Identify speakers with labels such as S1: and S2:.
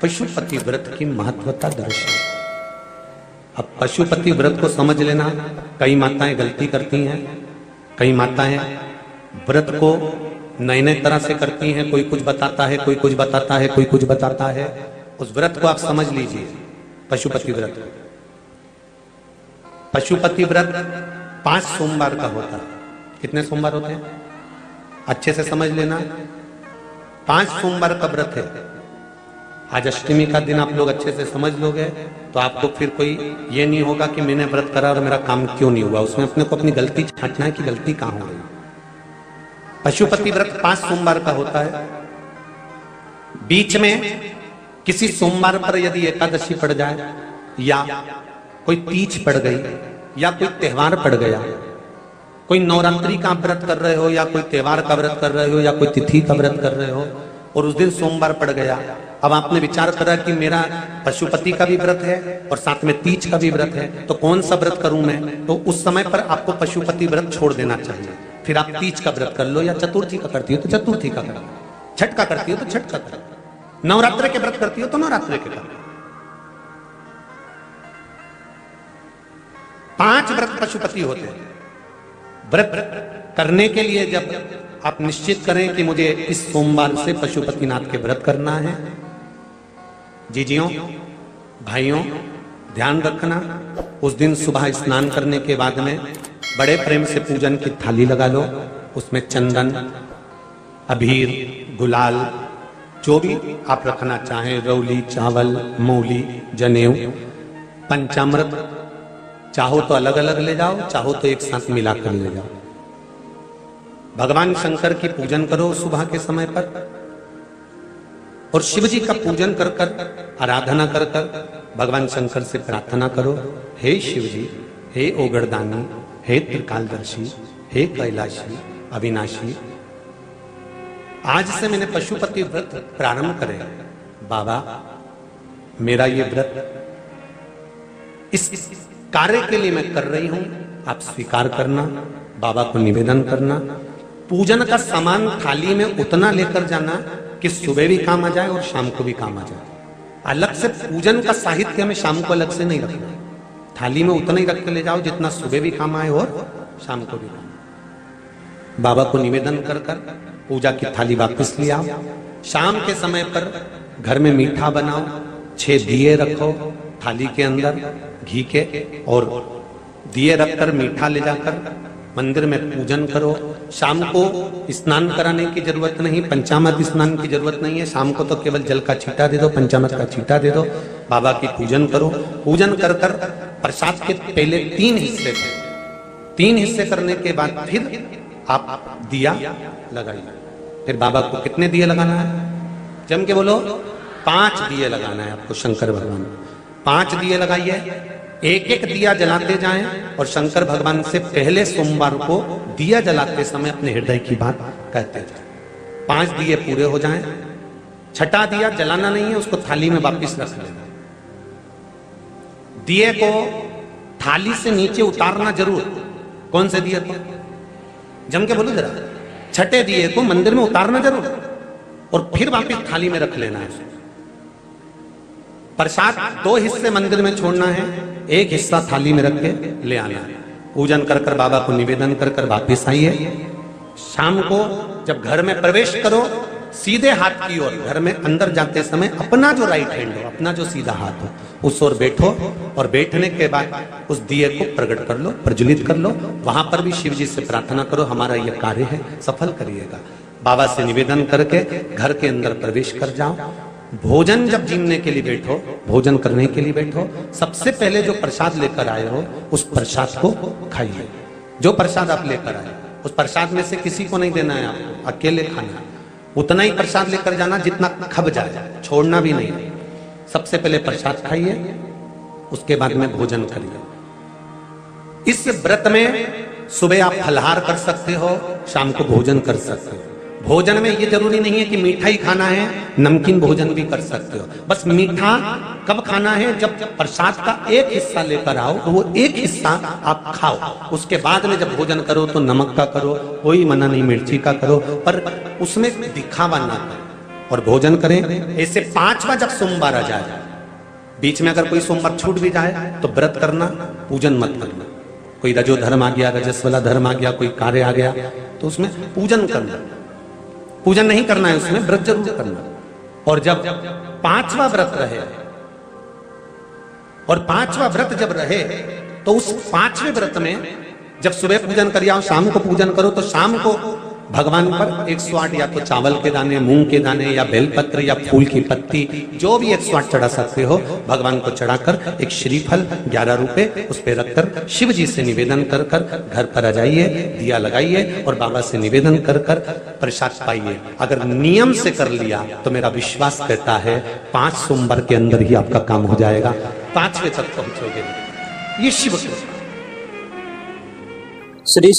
S1: पशुपति व्रत की महत्वता दर्शाए। अब पशुपति व्रत को समझ लेना। कई माताएं गलती करती हैं, कई माताएं व्रत को नए नए तरह से करती हैं। कोई कुछ बताता है, कोई कुछ बताता है, कोई कुछ बताता है। उस व्रत को आप समझ लीजिए, पशुपति व्रत। पशुपति व्रत 5 सोमवार का होता है। कितने सोमवार होते हैं अच्छे से समझ लेना। 5 सोमवार का व्रत है। आज अष्टमी का दिन आप लोग अच्छे से समझ लोगे तो आपको फिर कोई ये नहीं होगा कि मैंने व्रत करा और मेरा काम क्यों नहीं हुआ। उसमें अपने को अपनी गलती छांटना है कि गलती कहां हो गई। पशुपति व्रत 5 सोमवार का होता है। बीच में किसी सोमवार पर यदि एकादशी पड़ जाए या कोई तीज पड़ गई या कोई त्योहार पड़ गया, कोई नवरात्रि का व्रत कर रहे हो या कोई त्योहार का व्रत कर रहे हो या कोई तिथि का व्रत कर रहे हो और उस दिन सोमवार पड़ गया, अब आपने विचार करा कि मेरा पशुपति का भी व्रत है और साथ में तीज का भी व्रत है, तो कौन सा व्रत करूं मैं। तो उस समय पर आपको पशुपति व्रत छोड़ देना चाहिए। फिर आप तीज का व्रत कर लो, या चतुर्थी का करती हो तो चतुर्थी का कर लो, छठ का करती हो तो छठ का कर लो, नवरात्रि के व्रत करती हो तो नवरात्रि के कर लो। 5 व्रत पशुपति होते हैं। व्रत करने के लिए जब आप निश्चित करें कि मुझे इस सोमवार से पशुपतिनाथ के व्रत करना है, जीजियों भाइयों ध्यान रखना, उस दिन सुबह स्नान करने के बाद में बड़े प्रेम से पूजन की थाली लगा लो। उसमें चंदन, अबीर, गुलाल, जो भी आप रखना चाहें, रौली, चावल, मौली, जनेऊ, पंचामृत, चाहो तो अलग अलग ले जाओ, चाहो तो एक साथ मिलाकर ले जाओ। भगवान शंकर की पूजन करो सुबह के समय पर और शिव जी का पूजन कर कर, आराधना कर कर भगवान शंकर से प्रार्थना करो, हे शिव जी, हे ओगरदानी, हे त्रिकालदर्शी, हे कैलाशी, अविनाशी, आज से मैंने पशुपति व्रत प्रारंभ करे। बाबा मेरा ये व्रत इस कार्य के लिए मैं कर रही हूं, आप स्वीकार करना। बाबा को निवेदन करना। पूजन का सामान थाली में उतना लेकर जाना कि सुबह भी काम आ जाए और शाम को भी काम आ जाए। अलग से पूजन का साहित्य हमें शाम को अलग से नहीं रखना। थाली में उतना ही रख के ले जाओ जितना सुबह भी काम आए और शाम को भी काम। बाबा को निवेदन कर कर पूजा की थाली वापस ले आओ। शाम के समय पर घर में मीठा बनाओ, 6 दिए रखो थाली के अंदर घी के, और दिए रखकर मीठा ले जाकर मंदिर में पूजन करो। शाम को स्नान कराने की जरूरत नहीं, पंचामृत स्नान की जरूरत नहीं है। शाम को तो केवल जल का छींटा दे दो, पंचामृत का छींटा दे दो, बाबा की पूजन करो। पूजन कर कर प्रसाद के पहले 3 हिस्से करो। 3 हिस्से करने के बाद फिर आप दिया लगाइए। फिर बाबा को कितने दिए लगाना है? जम के बोलो, 5 दिए लगाना है आपको शंकर भगवान। 5 दिए लगाइए, एक एक दिया जलाते जाएं और शंकर भगवान से पहले सोमवार को दिया जलाते समय अपने हृदय की बात कहते जाएं। 5 दिए पूरे हो जाएं। छठा दिया जलाना नहीं है, उसको थाली में वापस रख लेना। दिए को थाली से नीचे उतारना जरूर। कौन से दिए को? जम के बोलो जरा। छठे दिए को मंदिर में उतारना जरूर और फिर वापस थाली में रख लेना है। प्रसाद 2 हिस्से मंदिर में छोड़ना है, 1 हिस्सा थाली में रख के ले आना है। पूजन कर कर बाबा को निवेदन कर कर वापिस आइए। शाम को जब घर में प्रवेश करो, सीधे हाथ की ओर घर में अंदर जाते समय अपना जो राइट हैंड हो, अपना जो सीधा हाथ हो, उस ओर बैठो और बैठने के बाद उस दिए को प्रकट कर लो, प्रज्वलित कर लो। वहां पर भी शिव जी से प्रार्थना करो, हमारा यह कार्य है सफल करिएगा। बाबा से निवेदन करके घर के अंदर प्रवेश कर जाओ। भोजन जब जीमने के लिए बैठो, भोजन करने के लिए बैठो, सबसे पहले जो प्रसाद लेकर आए हो उस प्रसाद को खाइए। जो प्रसाद आप लेकर आए उस प्रसाद में से किसी को नहीं देना है आपको, अकेले खाना है। उतना ही प्रसाद लेकर जाना जितना खब जाए, छोड़ना भी नहीं। सबसे पहले प्रसाद खाइए, उसके बाद में भोजन करिए। इस व्रत में सुबह आप फलहार कर सकते हो, शाम को भोजन कर सकते हो। भोजन में ये जरूरी नहीं है कि मीठा ही खाना है, नमकीन भोजन भी कर सकते हो। बस मीठा कब खाना है? जब प्रसाद का 1 हिस्सा लेकर आओ तो वो 1 हिस्सा आप खाओ। उसके बाद में जब भोजन करो तो नमक का करो, कोई मना नहीं, मिर्ची का करो, पर उसमें दिखावा ना करो। और भोजन करें। ऐसे 5वां जब सोमवार आ जाए, बीच में अगर कोई सोमवार छूट भी जाए तो व्रत करना, पूजन मत करना। कोई रजो धर्म आ गया, रजस वाला धर्म आ गया, कोई कार्य आ गया तो उसमें पूजन करना, पूजन नहीं करना है, उसमें व्रत जरूर करना। और जब 5वां व्रत रहे, और 5वां व्रत जब रहे तो उस 5वें व्रत में जब सुबह पूजन कर आओ, शाम को पूजन करो, तो शाम को भगवान पर 108 या तो चावल के दाने, मूंग के दाने, या बेलपत्र, या फूल की पत्ती, जो भी 108 चढ़ा सकते हो भगवान को चढ़ाकर एक श्रीफल 11 रुपए उस पर रखकर शिव जी से निवेदन कर कर घर पर आ जाइए, दिया लगाइए और बाबा से निवेदन कर कर प्रसाद पाइए। अगर नियम से कर लिया तो मेरा विश्वास कहता है 5 सोमवार के अंदर ही आपका काम हो जाएगा, 5वें तक पहुंचोगे। ये शिव कृपा।
S2: श्री